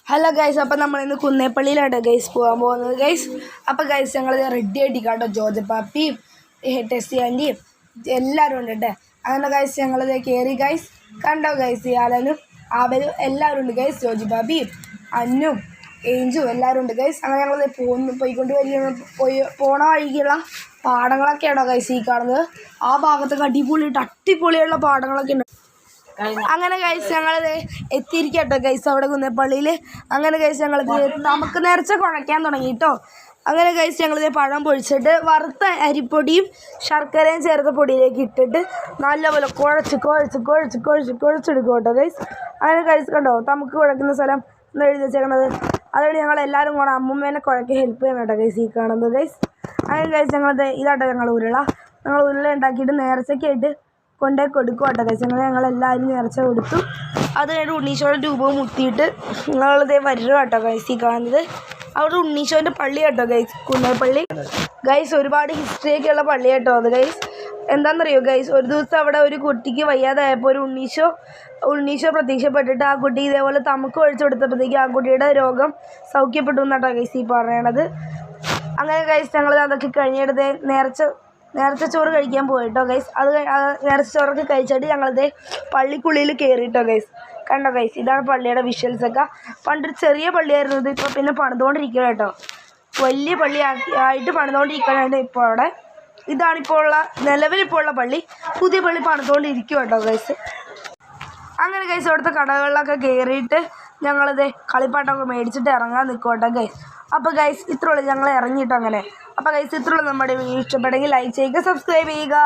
Hello guys, അപ്പം നമ്മളിന്ന് കുന്നേപ്പള്ളിയിലാണ് guys പോകാൻ പോകുന്നത് ഗൈസ്. അപ്പം ഗൈസ് ഞങ്ങൾ റെഡി ആയിട്ടിക്കാട്ടോ. ജോജപ്പാപ്പിയും ടെസ്സി ആൻറ്റിയും എല്ലാവരും ഉണ്ട് കേട്ടോ. അങ്ങനെ ഗൈസ് ഞങ്ങളിത് കയറി ഗൈസ്. കണ്ടോ ഗൈസ്, അലനും ആബലും എല്ലാവരും ഉണ്ട് ഗൈസ്. ജോജിപ്പാപ്പിയും അന്നും ഏഞ്ചും എല്ലാവരും ഉണ്ട് ഗൈസ്. അങ്ങനെ ഞങ്ങളിത് പോണ വഴിക്കുള്ള പാടങ്ങളൊക്കെയാണോ ഗൈസ് ഈ കാണുന്നത്. ആ ഭാഗത്തൊക്കെ അടിപൊളിയുള്ള പാടങ്ങളൊക്കെ ഉണ്ട്. അങ്ങനെ കഴിച്ച് ഞങ്ങളത് എത്തിയിരിക്കട്ടോ ഗൈസ് അവിടെ കുന്നപ്പള്ളിയിൽ. അങ്ങനെ കഴിച്ച് ഞങ്ങളിത് നമുക്ക് നിറച്ച കുഴയ്ക്കാൻ തുടങ്ങി കേട്ടോ. അങ്ങനെ കഴിച്ച് ഞങ്ങളിത് പഴം പൊഴിച്ചിട്ട് വറുത്ത അരിപ്പൊടിയും ശർക്കരയും ചേർത്ത പൊടിയിലേക്ക് ഇട്ടിട്ട് നല്ലപോലെ കുഴച്ചെടുക്കും കേട്ടോ ഗൈസ്. അങ്ങനെ കഴിച്ച് കണ്ടോ നമുക്ക് കുഴക്കുന്ന സ്ഥലം എന്ന് എഴുതി വെച്ചേക്കണത്. അതുകൊണ്ട് ഞങ്ങളെല്ലാവരും കൂടെ അമ്മൂമ്മേനെ കുഴയ്ക്ക് ഹെൽപ്പ് ചെയ്യണം കേട്ടോ ഗൈസ് ഈ കാണുന്നത് ഗൈസ്. അങ്ങനെ കഴിച്ച് ഞങ്ങളത് ഇതാട്ടോ ഞങ്ങൾ ഉരുള ഉണ്ടാക്കിയിട്ട് നേർച്ചയ്ക്കായിട്ട് കൊണ്ടേ കൊടുക്കും കേട്ടോ ഗൈസ്. ഞങ്ങളെല്ലാവരും നേർച്ച കൊടുത്തു. അത് കഴിഞ്ഞ് ഉണ്ണീശോയുടെ രൂപവും മുത്തിയിട്ട് ഞങ്ങളിതേ വരും കേട്ടോ ഗൈസ് ഈ കാണുന്നത്. അവിടെ ഉണ്ണീശോൻ്റെ പള്ളി കേട്ടോ ഗൈസ്, കുന്നേപ്പള്ളി ഗൈസ്. ഒരുപാട് ഹിസ്റ്ററിയൊക്കെയുള്ള പള്ളി കേട്ടോ അത് ഗൈസ്. എന്താണെന്നറിയോ ഗൈസ്, ഒരു ദിവസം അവിടെ ഒരു കുട്ടിക്ക് വയ്യാതായപ്പോൾ ഒരു ഉണ്ണീശോ പ്രത്യക്ഷപ്പെട്ടിട്ട് ആ കുട്ടി ഇതേപോലെ തമുക്ക് ഒഴിച്ചു കൊടുത്തപ്പോഴത്തേക്ക് ആ കുട്ടിയുടെ രോഗം സൗഖ്യപ്പെട്ടു എന്നാട്ടോ ഗൈസ് ഈ പറയണത്. അങ്ങനെ ഗൈസ് ഞങ്ങൾ അതൊക്കെ കഴിഞ്ഞെടുത്ത് നേർച്ച ചോറ് കഴിക്കാൻ പോയിട്ടോ ഗൈസ്. അത് നേർച്ച ചോറൊക്കെ കഴിച്ചിട്ട് ഞങ്ങളിത് പള്ളിക്കുള്ളിൽ കയറിയിട്ടോ ഗൈസ്. കണ്ടോ ഗൈസ്, ഇതാണ് പള്ളിയുടെ വിഷ്വൽസൊക്കെ. പണ്ടൊരു ചെറിയ പള്ളിയായിരുന്നു ഇത്, ഇപ്പോൾ പിന്നെ പണിതുകൊണ്ടിരിക്കുക കേട്ടോ. വലിയ ആയിട്ട് പണിതുകൊണ്ടിരിക്കുകയാണ് ഇപ്പോൾ അവിടെ. ഇതാണിപ്പോൾ നിലവിലിപ്പോൾ ഉള്ള പള്ളി. പുതിയ പള്ളി പണിതുകൊണ്ടിരിക്കുക കേട്ടോ ഗൈസ്. അങ്ങനെ ഗൈസ് അവിടുത്തെ കടകളിലൊക്കെ കയറിയിട്ട് ഞങ്ങളിത് കളിപ്പാട്ടമൊക്കെ മേടിച്ചിട്ട് ഇറങ്ങാൻ നിൽക്കും കേട്ടോ ഗൈസ്. അപ്പോൾ ഗൈസ് ഇത്രയുള്ളൂ, ഞങ്ങൾ ഇറങ്ങിയിട്ടോ അങ്ങനെ. അപ്പോൾ ഗൈസ് ഇത്രയുള്ളൂ. നമ്മുടെ വീഡിയോ ഇഷ്ടപ്പെട്ടെങ്കിൽ ലൈക്ക് ചെയ്യുക, സബ്സ്ക്രൈബ് ചെയ്യുക.